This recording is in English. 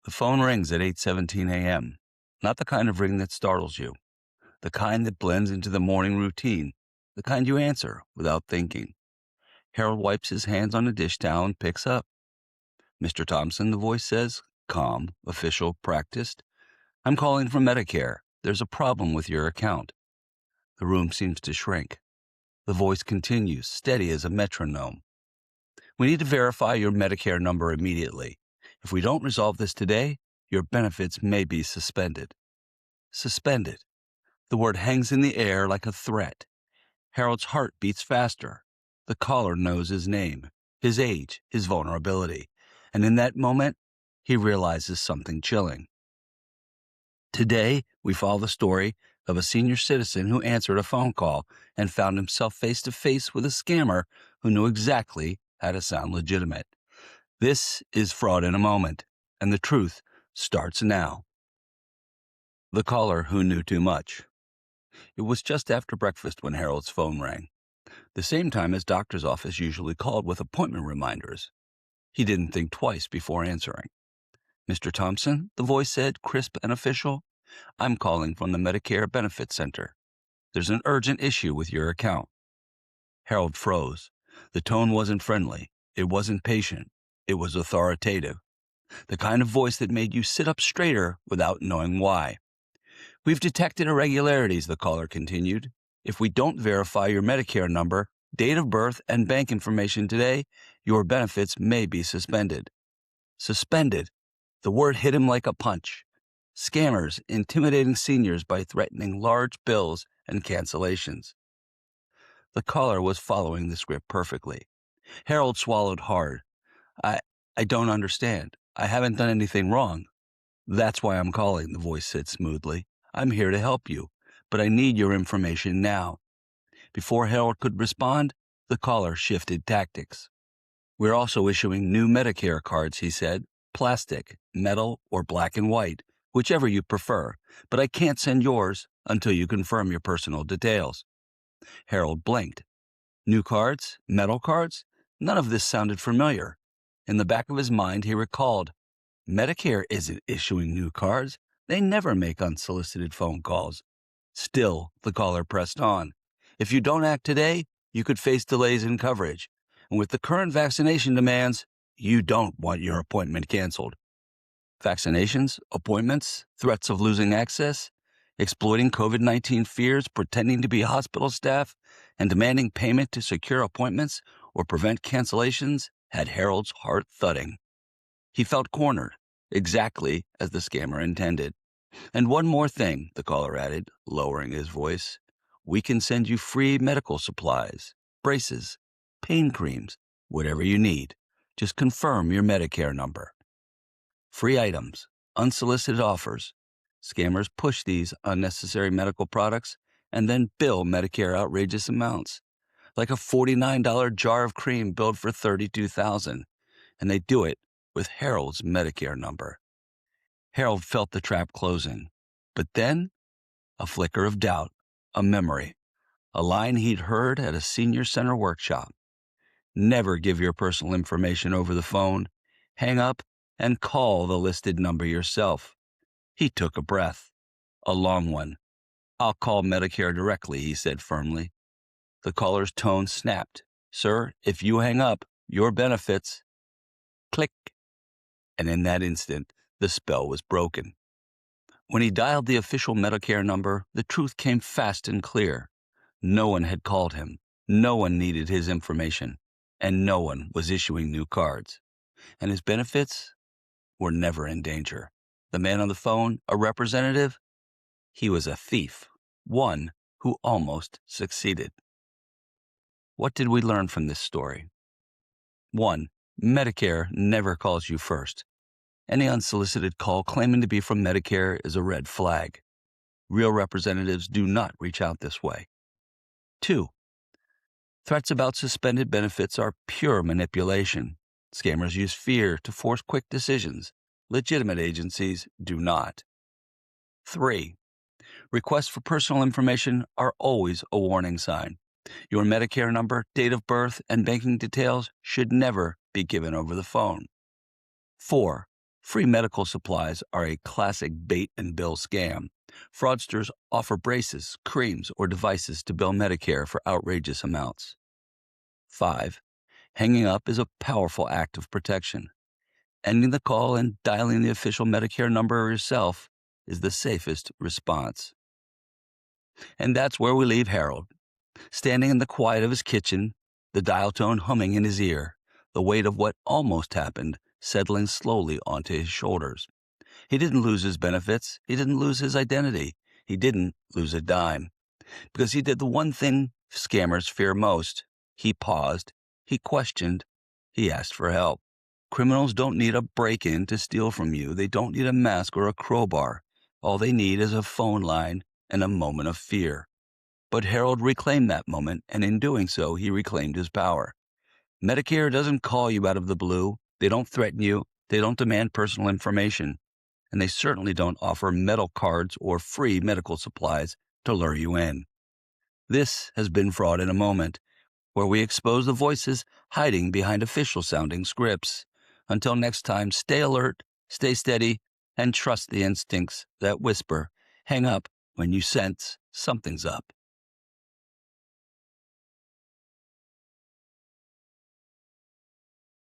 The phone rings at 8:17 a.m. Not the kind of ring that startles you, the kind that blends into the morning routine, the kind you answer without thinking. Harold wipes his hands on a dish towel and picks up. "Mr. Thompson," the voice says, calm, official, practiced. "I'm calling from Medicare. There's a problem with your account." The room seems to shrink. The voice continues, steady as a metronome. "We need to verify your Medicare number immediately. If we don't resolve this today, your benefits may be suspended." Suspended. The word hangs in the air like a threat. Harold's heart beats faster. The caller knows his name, his age, his vulnerability. And in that moment, he realizes something chilling. Today, we follow the story of a senior citizen who answered a phone call and found himself face to face with a scammer who knew exactly how to sound legitimate. This is Fraud in a Moment, and the truth starts now. The caller who knew too much. It was just after breakfast when Harold's phone rang, the same time his doctor's office usually called with appointment reminders. He didn't think twice before answering. "Mr. Thompson," the voice said, crisp and official, "I'm calling from the Medicare Benefits Center. There's an urgent issue with your account." Harold froze. The tone wasn't friendly. It wasn't patient. It was authoritative. The kind of voice that made you sit up straighter without knowing why. "We've detected irregularities," the caller continued. "If we don't verify your Medicare number, date of birth, and bank information today, your benefits may be suspended." Suspended. The word hit him like a punch. Scammers intimidating seniors by threatening large bills and cancellations. The caller was following the script perfectly. Harold swallowed hard. I don't understand. I haven't done anything wrong." "That's why I'm calling," the voice said smoothly. "I'm here to help you, but I need your information now." Before Harold could respond, the caller shifted tactics. "We're also issuing new Medicare cards," he said. "Plastic, metal, or black and white, whichever you prefer, but I can't send yours until you confirm your personal details." Harold blinked. New cards? Metal cards? None of this sounded familiar. In the back of his mind, he recalled, Medicare isn't issuing new cards. They never make unsolicited phone calls. Still, the caller pressed on. "If you don't act today, you could face delays in coverage. And with the current vaccination demands, you don't want your appointment canceled." Vaccinations, appointments, threats of losing access, exploiting COVID-19 fears, pretending to be hospital staff, and demanding payment to secure appointments or prevent cancellations had Harold's heart thudding. He felt cornered, exactly as the scammer intended. "And one more thing," the caller added, lowering his voice. "We can send you free medical supplies, braces, pain creams, whatever you need. Just confirm your Medicare number." Free items, unsolicited offers. Scammers push these unnecessary medical products and then bill Medicare outrageous amounts, like a $49 jar of cream billed for $32,000, and they do it with Harold's Medicare number. Harold felt the trap closing, but then a flicker of doubt, a memory, a line he'd heard at a senior center workshop. Never give your personal information over the phone. Hang up and call the listed number yourself. He took a breath, a long one. "I'll call Medicare directly," he said firmly. The caller's tone snapped. "Sir, if you hang up, your benefits—" Click. And in that instant, the spell was broken. When he dialed the official Medicare number, the truth came fast and clear. No one had called him. No one needed his information. And no one was issuing new cards. And his benefits were never in danger. The man on the phone, a representative, he was a thief, one who almost succeeded. What did we learn from this story? 1. Medicare never calls you first. Any unsolicited call claiming to be from Medicare is a red flag. Real representatives do not reach out this way. 2. Threats about suspended benefits are pure manipulation. Scammers use fear to force quick decisions. Legitimate agencies do not. 3. Requests for personal information are always a warning sign. Your Medicare number, date of birth, and banking details should never be given over the phone. 4. Free medical supplies are a classic bait and bill scam. Fraudsters offer braces, creams, or devices to bill Medicare for outrageous amounts. 5. Hanging up is a powerful act of protection. Ending the call and dialing the official Medicare number yourself is the safest response. And that's where we leave Harold, standing in the quiet of his kitchen, the dial tone humming in his ear, the weight of what almost happened settling slowly onto his shoulders. He didn't lose his benefits. He didn't lose his identity. He didn't lose a dime. Because he did the one thing scammers fear most. He paused. He questioned. He asked for help. Criminals don't need a break-in to steal from you. They don't need a mask or a crowbar. All they need is a phone line and a moment of fear. But Harold reclaimed that moment, and in doing so, he reclaimed his power. Medicare doesn't call you out of the blue. They don't threaten you. They don't demand personal information. And they certainly don't offer metal cards or free medical supplies to lure you in. This has been Fraud in a Moment, where we expose the voices hiding behind official-sounding scripts. Until next time, stay alert, stay steady, and trust the instincts that whisper, hang up when you sense something's up.